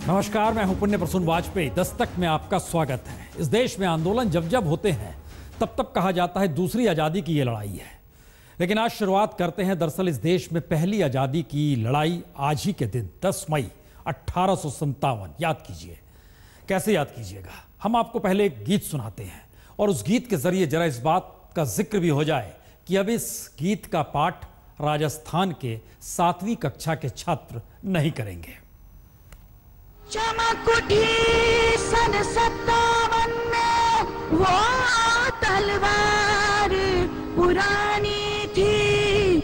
नमस्कार, मैं हूं पुण्य प्रसून वाजपेयी। दस्तक में आपका स्वागत है। इस देश में आंदोलन जब जब होते हैं तब तब कहा जाता है दूसरी आज़ादी की ये लड़ाई है, लेकिन आज शुरुआत करते हैं दरअसल इस देश में पहली आज़ादी की लड़ाई आज ही के दिन 10 मई 1857। याद कीजिए। कैसे याद कीजिएगा? हम आपको पहले एक गीत सुनाते हैं और उस गीत के जरिए जरा इस बात का जिक्र भी हो जाए कि अब इस गीत का पाठ राजस्थान के 7वीं कक्षा के छात्र नहीं करेंगे। चमक उठी सन 57 में वो तलवार पुरानी थी,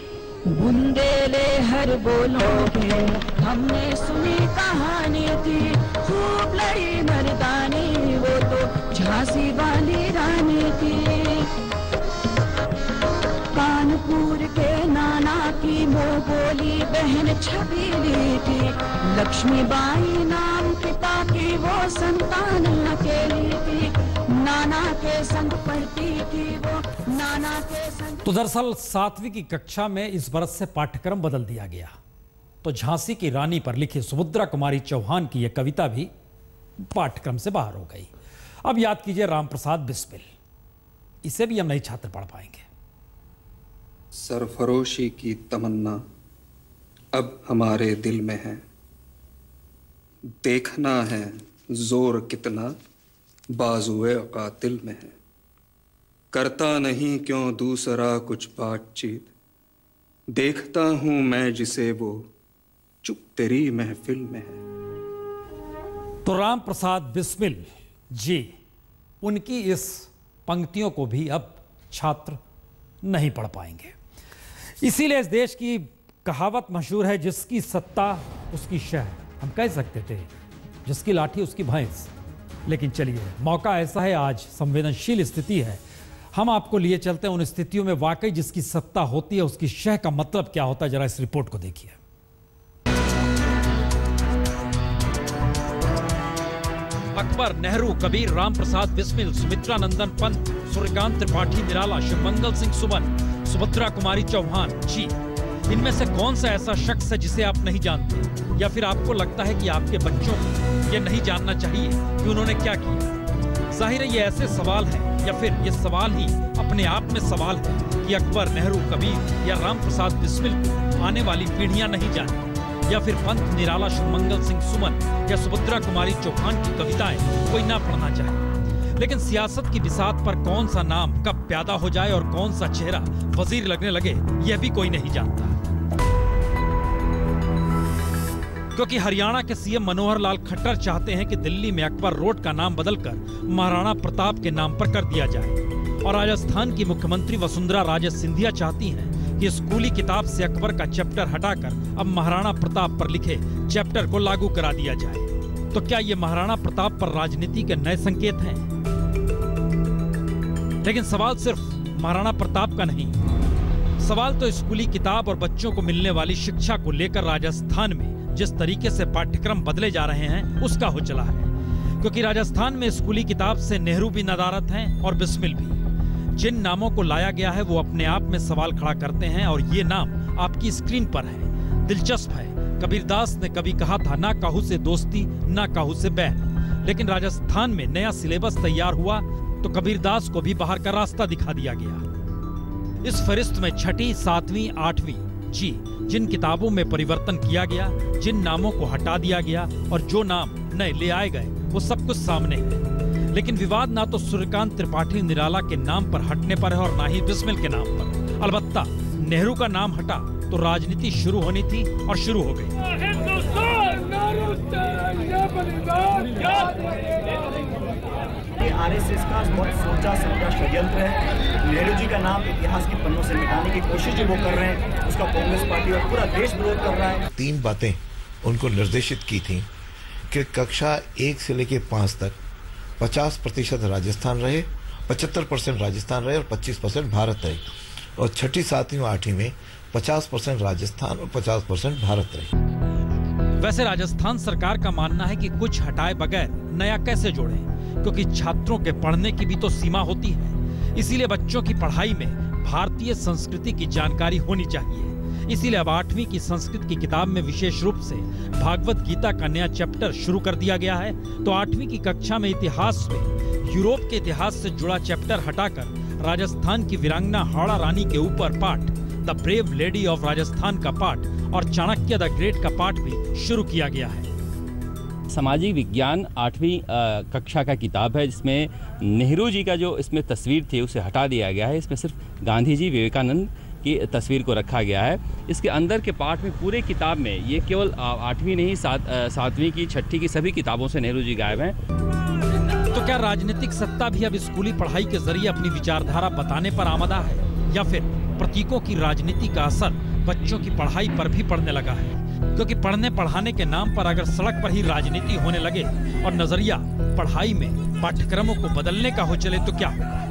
बुंदेले हर बोलों पे हमने सुनी कहानी थी। खूब लड़ी मर्दानी वो तो झांसी वाली रानी थी। कानपुर के नाना की वो बोली बहन छबीली थी। लक्ष्मीबाई नाम पिता की वो संतान अकेली थी। नाना के संग पढ़ती थी वो, नाना के संग। तो दरअसल 7वीं की कक्षा में इस बरस से पाठ्यक्रम बदल दिया गया। तो झांसी की रानी पर लिखी सुभद्रा कुमारी चौहान की यह कविता भी पाठ्यक्रम से बाहर हो गई। अब याद कीजिए राम प्रसाद बिस्मिल। इसे भी हम नहीं छात्र पढ़ पाएंगे। सरफरोशी की तमन्ना अब हमारे दिल में है, देखना है जोर कितना बाजुए कातिल में है। करता नहीं क्यों दूसरा कुछ बातचीत, देखता हूं मैं जिसे वो चुप तेरी महफिल में है। तो राम प्रसाद बिस्मिल जी, उनकी इस पंक्तियों को भी अब छात्र नहीं पढ़ पाएंगे। इसीलिए इस देश की कहावत मशहूर है, जिसकी सत्ता उसकी शह। हम कह सकते थे जिसकी लाठी उसकी भैंस। लेकिन चलिए, मौका ऐसा है, आज संवेदनशील स्थिति है। हम आपको लिए चलते हैं उन स्थितियों में वाकई जिसकी सत्ता होती है उसकी शह का मतलब क्या होता है। जरा इस रिपोर्ट को देखिए। अकबर, नेहरू, कबीर, राम प्रसाद बिस्मिल, सुमित्रा नंदन पंत, सूर्यकांत त्रिपाठी निराला, शिवमंगल सिंह सुमन, सुभद्रा कुमारी चौहान जी, इनमें से कौन सा ऐसा शख्स है जिसे आप नहीं जानते, या फिर आपको लगता है कि आपके बच्चों को यह नहीं जानना चाहिए कि उन्होंने क्या किया? जाहिर है ये ऐसे सवाल हैं, या फिर ये सवाल ही अपने आप में सवाल है कि अकबर, नेहरू, कबीर या राम प्रसाद बिस्मिल को आने वाली पीढ़ियां नहीं जाने, या फिर पंत, निराला, शिवमंगल सिंह सुमन या सुभद्रा कुमारी चौहान की कविताएं कोई ना पढ़ना चाहे। लेकिन सियासत की बिसात पर कौन सा नाम कब पैदा हो जाए और कौन सा चेहरा वजीर लगने लगे, यह भी कोई नहीं जानता। क्योंकि हरियाणा के सीएम मनोहर लाल खट्टर चाहते हैं कि दिल्ली में अकबर रोड का नाम बदलकर महाराणा प्रताप के नाम पर कर दिया जाए, और राजस्थान की मुख्यमंत्री वसुंधरा राजे सिंधिया चाहती हैं कि स्कूली किताब से अकबर का चैप्टर हटाकर अब महाराणा प्रताप पर लिखे चैप्टर को लागू करा दिया जाए। तो क्या ये महाराणा प्रताप पर राजनीति के नए संकेत हैं? लेकिन सवाल सिर्फ महाराणा प्रताप का नहीं, सवाल तो स्कूली किताब और बच्चों को मिलने वाली शिक्षा को लेकर राजस्थान में जिस तरीके से पाठ्यक्रम बदले जा रहे हैं उसका हो चला है। क्योंकि राजस्थान में स्कूली किताब से नेहरू भी नदारत हैं और बिस्मिल भी। जिन नामों को लाया गया है वो अपने आप में सवाल खड़ा करते हैं, और ये नाम आपकी स्क्रीन पर है। दिलचस्प है, कबीरदास ने कभी कहा था, ना काहू से दोस्ती ना काहू से बैर। लेकिन राजस्थान में नया सिलेबस तैयार हुआ तो कबीरदास को भी बाहर का रास्ता दिखा दिया गया। इस फहरिस्त में 6ठी, 7वीं, 8वीं जी, जिन किताबों में परिवर्तन किया गया, जिन नामों को हटा दिया गया और जो नाम नए ले आए गए, वो सब कुछ सामने है। लेकिन विवाद ना तो सूर्यकांत त्रिपाठी निराला के नाम पर हटने पर है और ना ही बिस्मिल के नाम पर। अलबत्ता नेहरू का नाम हटा तो राजनीति शुरू होनी थी और शुरू हो गई। आरएसएस का बहुत सोचा समझा षड्यंत्र है। नेहरू जी का नाम इतिहास के पन्नों से मिटाने की कोशिश जो वो कर रहे हैं, उसका कांग्रेस पार्टी और पूरा देश विरोध कर रहा है। 3 बातें उनको निर्देशित की थी कि कक्षा 1 से लेकर 5 तक 50% राजस्थान रहे, 75% राजस्थान रहे और 25% भारत रहे, और 6ठी, 7वीं और 8वीं में 50% राजस्थान और 50% भारत रहे। वैसे राजस्थान सरकार का मानना है कि कुछ हटाए बगैर नया कैसे जोड़ें, क्योंकि छात्रों के पढ़ने की भी तो सीमा होती है। इसीलिए बच्चों की पढ़ाई में भारतीय संस्कृति की जानकारी होनी चाहिए। इसीलिए अब 8वीं की संस्कृत की किताब में विशेष रूप से भागवत गीता का नया चैप्टर शुरू कर दिया गया है। तो 8वीं की कक्षा में इतिहास में यूरोप के इतिहास से जुड़ा चैप्टर हटाकर राजस्थान की वीरांगना हाड़ा रानी के ऊपर पाठ, the brave lady of Rajasthan का पाठ और चाणक्य द ग्रेट का पाठ भी शुरू किया गया है। सामाजिक विज्ञान 8वीं कक्षा का किताब है, जिसमें नेहरू जी का जो इसमें तस्वीर थी उसे हटा दिया गया है। इसमें सिर्फ गांधी जी, विवेकानंद की तस्वीर को रखा गया है। इसके अंदर के पाठ में पूरे किताब में ये केवल 8वीं नहीं 7वीं की 6ठी की सभी किताबों से नेहरू जी गायब हैं। तो क्या राजनीतिक सत्ता भी अब स्कूली पढ़ाई के जरिए अपनी विचारधारा बताने पर आमदा है, या फिर प्रतीकों की राजनीति का असर बच्चों की पढ़ाई पर भी पड़ने लगा है? क्योंकि पढ़ने पढ़ाने के नाम पर अगर सड़क पर ही राजनीति होने लगे और नजरिया पढ़ाई में पाठ्यक्रमों को बदलने का हो चले तो क्या होगा?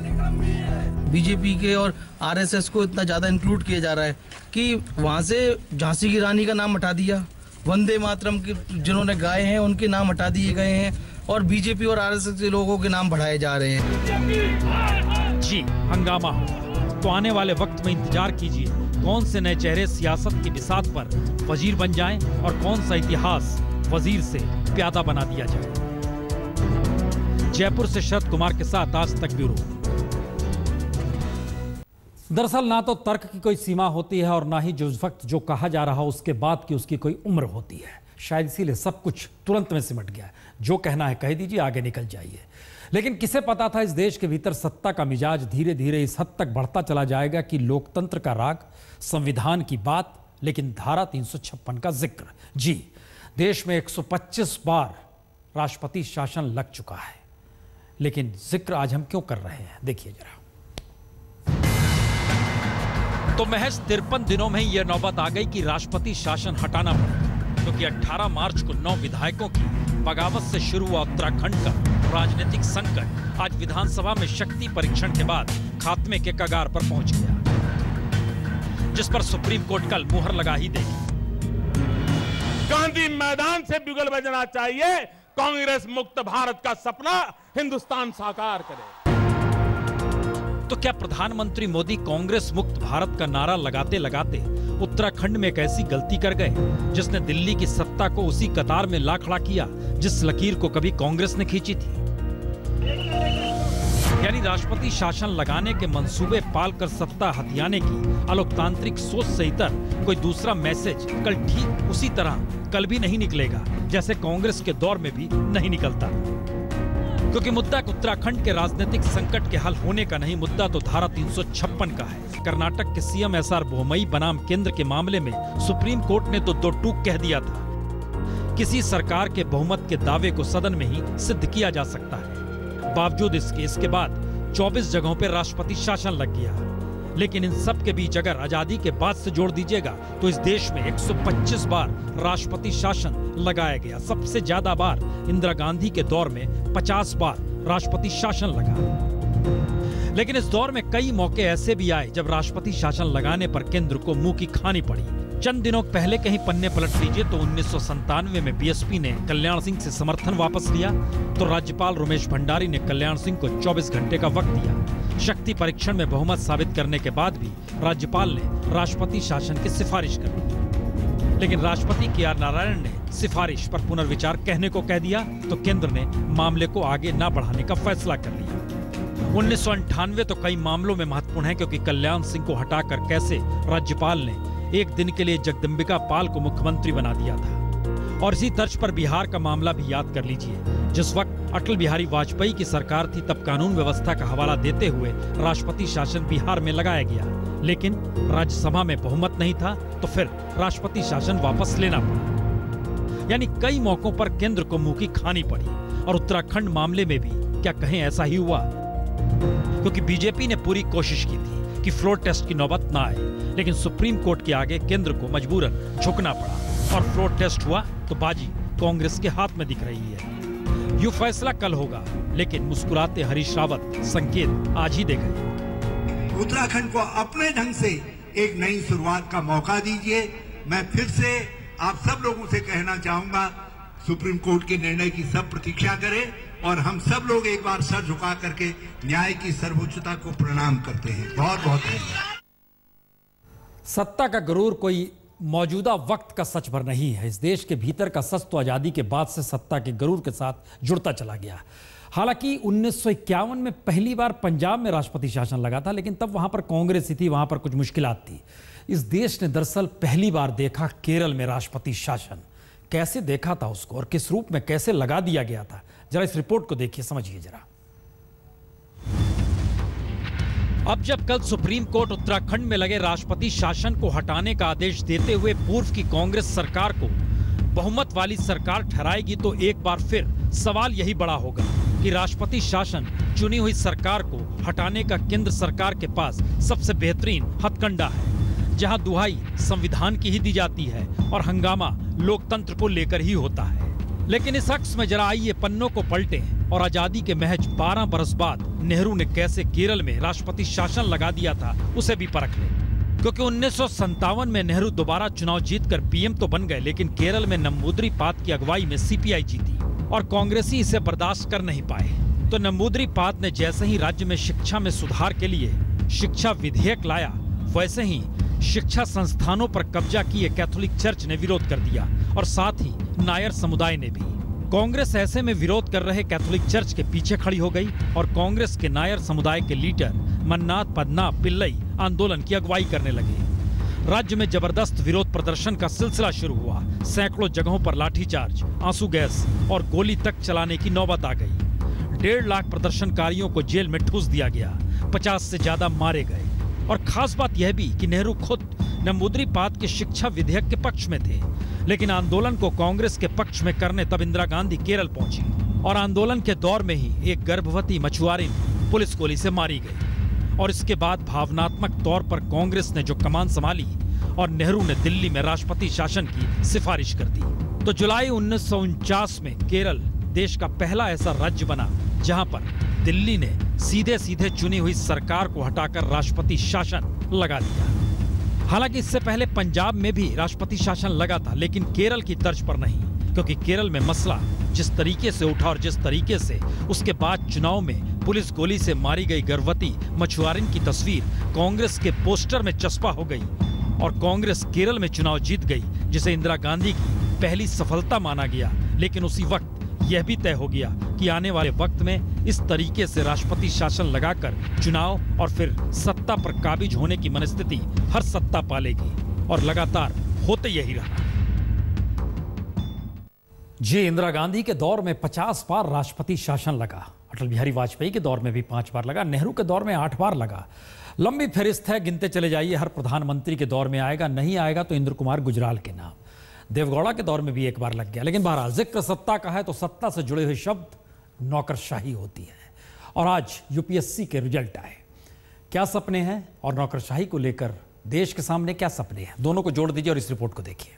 बीजेपी के और आरएसएस को इतना ज्यादा इंक्लूड किया जा रहा है कि वहां से झांसी की रानी का नाम हटा दिया, वंदे मातरम के जिन्होंने गाए हैं उनके नाम हटा दिए गए हैं और बीजेपी और आरएसएस के लोगों के नाम बढ़ाए जा रहे हैं। जी, हंगामा होगा। तो आने वाले वक्त में इंतजार कीजिए कौन से नए चेहरे सियासत की बिसात पर वजीर बन जाएं और कौन सा इतिहास वजीर से प्यादा बना दिया जाए। जयपुर से शरद कुमार के साथ आज तक ब्यूरो। दरअसल ना तो तर्क की कोई सीमा होती है और ना ही जो वक्त जो कहा जा रहा उसके बाद की उसकी कोई उम्र होती है। शायद इसीलिए सब कुछ तुरंत में सिमट गया है। जो कहना है कह दीजिए, आगे निकल जाइए। लेकिन किसे पता था इस देश के भीतर सत्ता का मिजाज धीरे धीरे इस हद तक बढ़ता चला जाएगा कि लोकतंत्र का राग, संविधान की बात, लेकिन धारा 356 का जिक्र। जी, देश में 125 बार राष्ट्रपति शासन लग चुका है, लेकिन जिक्र आज हम क्यों कर रहे हैं, देखिए जरा। तो महज 53 दिनों में यह नौबत आ गई कि राष्ट्रपति शासन हटाना पड़ा, क्योंकि 18 मार्च को 9 विधायकों की बगावत से शुरू हुआ उत्तराखंड का राजनीतिक संकट आज विधानसभा में शक्ति परीक्षण के बाद खात्मे के कगार पर पहुंच गया, जिस पर सुप्रीम कोर्ट कल मुहर लगा ही देगी। गांधी मैदान से बिगुल बजना चाहिए, कांग्रेस मुक्त भारत का सपना हिंदुस्तान साकार करे। तो क्या प्रधानमंत्री मोदी कांग्रेस मुक्त भारत का नारा लगाते लगाते उत्तराखंड में एक ऐसी गलती कर गए जिसने दिल्ली की सत्ता को उसी कतार में ला खड़ा किया जिस लकीर को कभी कांग्रेस ने खींची थी? यानी राष्ट्रपति शासन लगाने के मंसूबे पालकर सत्ता हथियाने की अलोकतांत्रिक सोच से इतर कोई दूसरा मैसेज कल ठीक उसी तरह कल भी नहीं निकलेगा जैसे कांग्रेस के दौर में भी नहीं निकलता। क्योंकि मुद्दा उत्तराखंड के राजनीतिक संकट के हल होने का नहीं, मुद्दा तो धारा 356 का है। कर्नाटक के सीएम एसआर बोम्मई बनाम केंद्र के मामले में सुप्रीम कोर्ट ने तो 2 टूक कह दिया था। किसी सरकार के बहुमत के दावे को सदन में ही सिद्ध किया जा सकता है। बावजूद इसके बाद 24 जगहों पर राष्ट्रपति शासन लग गया। लेकिन इन सब के बीच अगर आजादी के बाद से जोड़ दीजिएगा तो इस देश में 125 बार राष्ट्रपति शासन लगाया गया। सबसे ज्यादा बार इंदिरा गांधी के दौर में 50 बार राष्ट्रपति शासन लगा। लेकिन इस दौर में कई मौके ऐसे भी आए जब राष्ट्रपति शासन लगाने पर केंद्र को मुंह की खानी पड़ी। चंद दिनों पहले कहीं पन्ने पलट लीजिए तो 1997 में बीएसपी ने कल्याण सिंह से समर्थन वापस लिया तो राज्यपाल रमेश भंडारी ने कल्याण सिंह को 24 घंटे का वक्त दिया। शक्ति परीक्षण में बहुमत साबित करने के बाद भी राज्यपाल ने राष्ट्रपति शासन की सिफारिश कर दी। लेकिन राष्ट्रपति के.आर. नारायण ने सिफारिश पर पुनर्विचार कहने को कह दिया तो केंद्र ने मामले को आगे न बढ़ाने का फैसला कर लिया। 1998 तो कई मामलों में महत्वपूर्ण है क्योंकि कल्याण सिंह को हटाकर कैसे राज्यपाल ने एक दिन के लिए जगदम्बिका पाल को मुख्यमंत्री बना दिया था। और इसी तर्ज पर बिहार का मामला भी याद कर लीजिए। जिस वक्त अटल बिहारी वाजपेयी की सरकार थी तब कानून व्यवस्था का हवाला देते हुए राष्ट्रपति शासन बिहार में लगाया गया, लेकिन राज्यसभा में बहुमत नहीं था तो फिर राष्ट्रपति शासन वापस लेना पड़ा। यानी कई मौकों पर केंद्र को मुंह की खानी पड़ी। और उत्तराखंड मामले में भी क्या कहें ऐसा ही हुआ, क्योंकि बीजेपी ने पूरी कोशिश की थी कि फ्लोर टेस्ट की नौबत ना आए, लेकिन सुप्रीम कोर्ट के आगे केंद्र को मजबूरन झुकना पड़ा और फ्लोर टेस्ट हुआ तो बाजी कांग्रेस के हाथ में दिख रही है। यूं फैसला कल होगा, लेकिन मुस्कुराते हरीश रावत संकेत आज ही दे गए। उत्तराखंड को अपने ढंग से एक नई शुरुआत का मौका दीजिए। मैं फिर से आप सब लोगों से कहना चाहूंगा, सुप्रीम कोर्ट के निर्णय की सब प्रतीक्षा करें और हम सब लोग एक बार सर झुका करके न्याय की सर्वोच्चता को प्रणाम करते हैं। बहुत बहुत धन्यवाद। सत्ता का गरूर कोई मौजूदा वक्त का सच भर नहीं है। इस देश के भीतर का सच तो आज़ादी के बाद से सत्ता के गरूर के साथ जुड़ता चला गया। हालांकि 1951 में पहली बार पंजाब में राष्ट्रपति शासन लगा था, लेकिन तब वहां पर कांग्रेस ही थी, वहां पर कुछ मुश्किलात थी। इस देश ने दरअसल पहली बार देखा केरल में राष्ट्रपति शासन। कैसे देखा था उसको और किस रूप में कैसे लगा दिया गया था, जरा इस रिपोर्ट को देखिए, समझिए जरा। अब जब कल सुप्रीम कोर्ट उत्तराखंड में लगे राष्ट्रपति शासन को हटाने का आदेश देते हुए पूर्व की कांग्रेस सरकार को बहुमत वाली सरकार ठहराएगी, तो एक बार फिर सवाल यही बड़ा होगा कि राष्ट्रपति शासन चुनी हुई सरकार को हटाने का केंद्र सरकार के पास सबसे बेहतरीन हथकंडा है, जहां दुहाई संविधान की ही दी जाती है और हंगामा लोकतंत्र को लेकर ही होता है। लेकिन इस अक्स में जरा आइए पन्नों को पलटें और आजादी के महज 12 बरस बाद नेहरू ने कैसे केरल में राष्ट्रपति शासन लगा दिया था उसे भी परख लें। क्योंकि 1957 में नेहरू दोबारा चुनाव जीतकर पीएम तो बन गए, लेकिन केरल में नंबूदरीपाद की अगुवाई में सीपीआई जीती और कांग्रेसी इसे बर्दाश्त कर नहीं पाए। तो नंबूदरीपाद ने जैसे ही राज्य में शिक्षा में सुधार के लिए शिक्षा विधेयक लाया, वैसे ही शिक्षा संस्थानों पर कब्जा किए कैथोलिक चर्च ने विरोध कर दिया और साथ ही नायर समुदाय ने भी। कांग्रेस ऐसे में विरोध कर रहे कैथोलिक चर्च के पीछे खड़ी हो गई और कांग्रेस के नायर समुदाय के लीडर मन्नाथ पद्मना पिल्लई आंदोलन की अगुवाई करने लगे। राज्य में जबरदस्त विरोध प्रदर्शन का सिलसिला शुरू हुआ। सैकड़ों जगहों पर लाठीचार्ज, आंसू गैस और गोली तक चलाने की नौबत आ गई। 1.5 लाख प्रदर्शनकारियों को जेल में ठूस दिया गया, 50 से ज्यादा मारे गए। और खास बात यह भी कि नेहरू खुद नंबूदरीपाद के शिक्षा विधेयक के पक्ष में थे, लेकिन आंदोलन को कांग्रेस के पक्ष में करने तब इंदिरा गांधी केरल पहुंची और आंदोलन के दौर में ही एक गर्भवती मछुआरिन पुलिस गोली से मारी गई। और इसके बाद भावनात्मक तौर पर कांग्रेस ने जो कमान संभाली और नेहरू ने दिल्ली में राष्ट्रपति शासन की सिफारिश कर दी। तो जुलाई 1949 में केरल देश का पहला ऐसा राज्य बना जहां पर दिल्ली ने सीधे सीधे चुनी हुई सरकार को हटाकर राष्ट्रपति शासन लगा दिया। हालांकि इससे पहले पंजाब में भी राष्ट्रपति शासन लगा था, लेकिन केरल की तर्ज पर नहीं, क्योंकि केरल में मसला जिस तरीके से उठा और जिस तरीके से उसके बाद चुनाव में पुलिस गोली से मारी गई गर्भवती मछुआरिन की तस्वीर कांग्रेस के पोस्टर में चस्पा हो गई और कांग्रेस केरल में चुनाव जीत गई, जिसे इंदिरा गांधी की पहली सफलता माना गया। लेकिन उसी वक्त यह भी तय हो गया कि आने वाले वक्त में इस तरीके से राष्ट्रपति शासन लगाकर चुनाव और फिर सत्ता पर काबिज होने की मनस्थिति हर सत्ता पालेगी और लगातार होते यही रहा। जी, इंदिरा गांधी के दौर में 50 बार राष्ट्रपति शासन लगा, अटल बिहारी वाजपेयी के दौर में भी 5 बार लगा, नेहरू के दौर में 8 बार लगा। लंबी फहरिस्त है, गिनते चले जाइए। हर प्रधानमंत्री के दौर में आएगा, नहीं आएगा तो इंद्र कुमार गुजराल के नाम। देवगौड़ा के दौर में भी 1 बार लग गया। लेकिन बहरहाल जिक्र सत्ता का है तो सत्ता से जुड़े हुए शब्द नौकरशाही होती है। और आज यूपीएससी के रिजल्ट आए। क्या सपने हैं और नौकरशाही को लेकर देश के सामने क्या सपने हैं, दोनों को जोड़ दीजिए और इस रिपोर्ट को देखिए।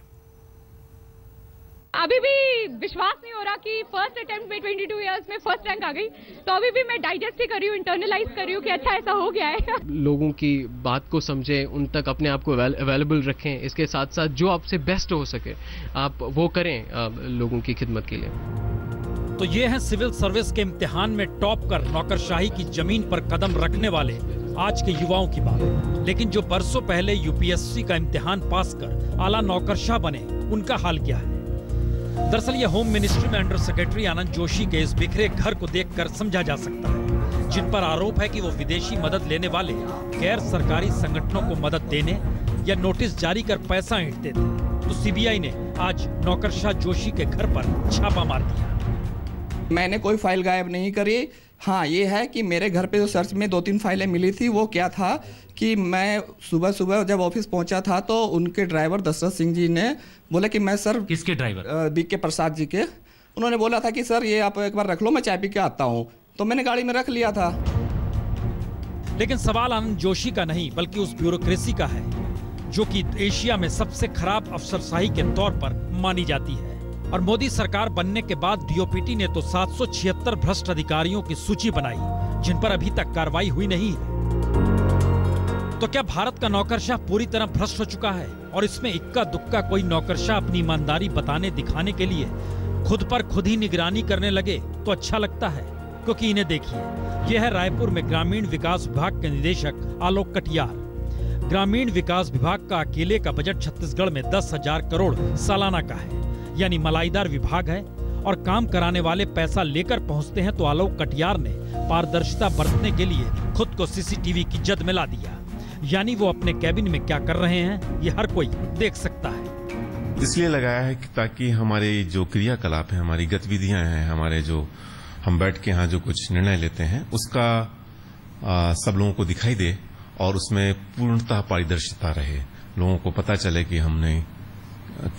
अभी भी विश्वास नहीं हो रहा कि फर्स्ट अटेम्प्ट में 22 इयर्स में फर्स्ट रैंक आ गई। तो अभी भी मैं डाइजेस्ट ही कर रही हूँ, इंटरनलाइज कर रही हूँ कि अच्छा ऐसा हो गया है। लोगों की बात को समझें, उन तक अपने आप को अवेलेबल रखें। इसके साथ साथ जो आपसे बेस्ट हो सके आप वो करें लोगों की खिदमत के लिए। तो ये है सिविल सर्विस के इम्तिहान में टॉप कर नौकरशाही की जमीन पर कदम रखने वाले आज के युवाओं की बात। लेकिन जो बरसों पहले यूपीएससी का इम्तिहान पास कर आला नौकरशाह बने, उनका हाल क्या है? दरअसल ये होम मिनिस्ट्री में अंडर सेक्रेटरी आनंद जोशी के इस बिखरे घर को देखकर समझा जा सकता है, जिन पर आरोप है कि वो विदेशी मदद लेने वाले गैर सरकारी संगठनों को मदद देने या नोटिस जारी कर पैसा ऐंठते थे। तो सीबीआई ने आज नौकरशाह जोशी के घर पर छापा मार दिया। मैंने कोई फाइल गायब नहीं करी। हाँ, ये है कि मेरे घर पे जो सर्च में 2-3 फाइलें मिली थी, वो क्या था कि मैं सुबह सुबह जब ऑफिस पहुंचा था तो उनके ड्राइवर दशरथ सिंह जी ने बोला कि मैं सर। किसके ड्राइवर? बीके प्रसाद जी के। उन्होंने बोला था कि सर ये आप एक बार रख लो, मैं चाय पी के आता हूँ। तो मैंने गाड़ी में रख लिया था। लेकिन सवाल आनंद जोशी का नहीं, बल्कि उस ब्यूरोक्रेसी का है जो कि एशिया में सबसे खराब अफसरशाही के तौर पर मानी जाती है। और मोदी सरकार बनने के बाद डीओपीटी ने तो 776 भ्रष्ट अधिकारियों की सूची बनाई, जिन पर अभी तक कार्रवाई हुई नहीं है। तो क्या भारत का नौकरशाह पूरी तरह भ्रष्ट हो चुका है और इसमें इक्का दुक्का कोई नौकरशाह अपनी ईमानदारी बताने दिखाने के लिए खुद पर खुद ही निगरानी करने लगे तो अच्छा लगता है? क्योंकि इन्हें देखिए, यह है रायपुर में ग्रामीण विकास विभाग के निदेशक आलोक कटियार। ग्रामीण विकास विभाग का अकेले का बजट छत्तीसगढ़ में 10,000 करोड़ सालाना का है, यानी मलाईदार विभाग है। और काम कराने वाले पैसा लेकर पहुंचते हैं तो आलोक कटियार ने पारदर्शिता बरतने के लिए खुद को सीसीटीवी की जद में ला दिया, यानी वो अपने कैबिन में क्या कर रहे हैं ये हर कोई देख सकता है। इसलिए लगाया है कि ताकि हमारे जो क्रियाकलाप है, हमारी गतिविधियां हैं, हमारे जो हम बैठ के यहाँ जो कुछ निर्णय लेते हैं उसका सब लोगों को दिखाई दे और उसमें पूर्णतः पारदर्शिता रहे, लोगों को पता चले कि हमने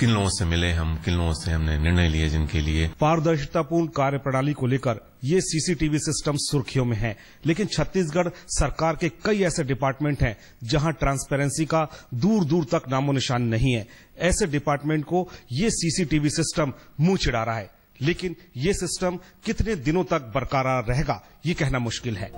किन लोगों से मिले, हम किन लोगों से हमने निर्णय लिए, जिनके लिए पारदर्शितापूर्ण कार्य प्रणाली को लेकर ये सीसीटीवी सिस्टम सुर्खियों में है। लेकिन छत्तीसगढ़ सरकार के कई ऐसे डिपार्टमेंट हैं जहां ट्रांसपेरेंसी का दूर दूर तक नामो निशान नहीं है। ऐसे डिपार्टमेंट को ये सीसीटीवी सिस्टम मुंह चिढ़ा रहा है, लेकिन ये सिस्टम कितने दिनों तक बरकरार रहेगा ये कहना मुश्किल है।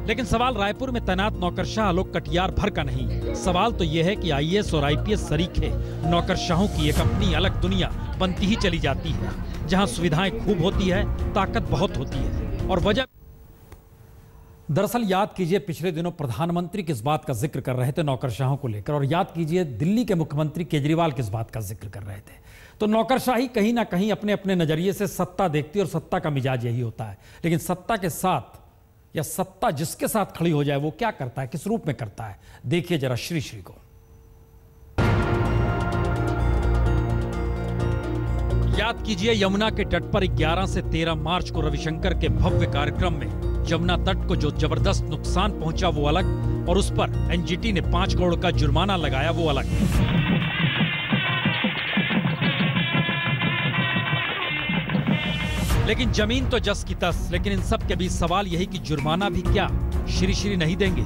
लेकिन सवाल रायपुर में तैनात नौकरशाह आलोक कटियार भर का नहीं, सवाल तो ये है कि आईएएस और आईपीएस सरीखे नौकरशाहों की एक अपनी अलग दुनिया बनती ही चली जाती है, जहां सुविधाएं खूब होती है, ताकत बहुत होती है। और वजह दरअसल याद कीजिए, पिछले दिनों प्रधानमंत्री किस बात का जिक्र कर रहे थे नौकरशाहों को लेकर, और याद कीजिए दिल्ली के मुख्यमंत्री केजरीवाल किस बात का जिक्र कर रहे थे। तो नौकरशाही कहीं ना कहीं अपने अपने नजरिए से सत्ता देखती है और सत्ता का मिजाज यही होता है। लेकिन सत्ता के साथ या सत्ता जिसके साथ खड़ी हो जाए वो क्या करता है, किस रूप में करता है, देखिए जरा श्री श्री को। याद कीजिए, यमुना के तट पर 11 से 13 मार्च को रविशंकर के भव्य कार्यक्रम में यमुना तट को जो जबरदस्त नुकसान पहुंचा वो अलग, और उस पर एनजीटी ने 5 करोड़ का जुर्माना लगाया वो अलग। लेकिन जमीन तो जस की तस। लेकिन इन सब के बीच सवाल यही कि जुर्माना भी क्या श्री श्री नहीं देंगे,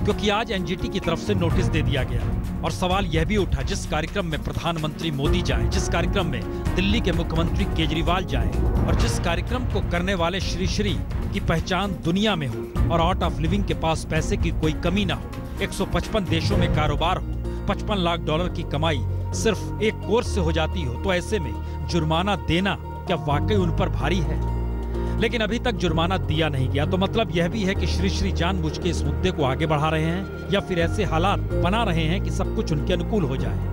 क्योंकि आज एनजीटी की तरफ से नोटिस दे दिया गया। और सवाल यह भी उठा, जिस कार्यक्रम में प्रधानमंत्री मोदी जाएं, जिस कार्यक्रम में दिल्ली के मुख्यमंत्री केजरीवाल जाएं, और जिस कार्यक्रम को करने वाले श्री श्री की पहचान दुनिया में हो और आउट ऑफ लिविंग के पास पैसे की कोई कमी ना हो, 155 देशों में कारोबार हो, 55 लाख डॉलर की कमाई सिर्फ एक कोर्स से हो जाती हो, तो ऐसे में जुर्माना देना क्या वाकई उन पर भारी है? लेकिन अभी तक जुर्माना दिया नहीं गया, तो मतलब यह भी है कि श्री श्री जानबूझ के इस मुद्दे को आगे बढ़ा रहे हैं या फिर ऐसे हालात बना रहे हैं कि सब कुछ उनके अनुकूल हो जाए।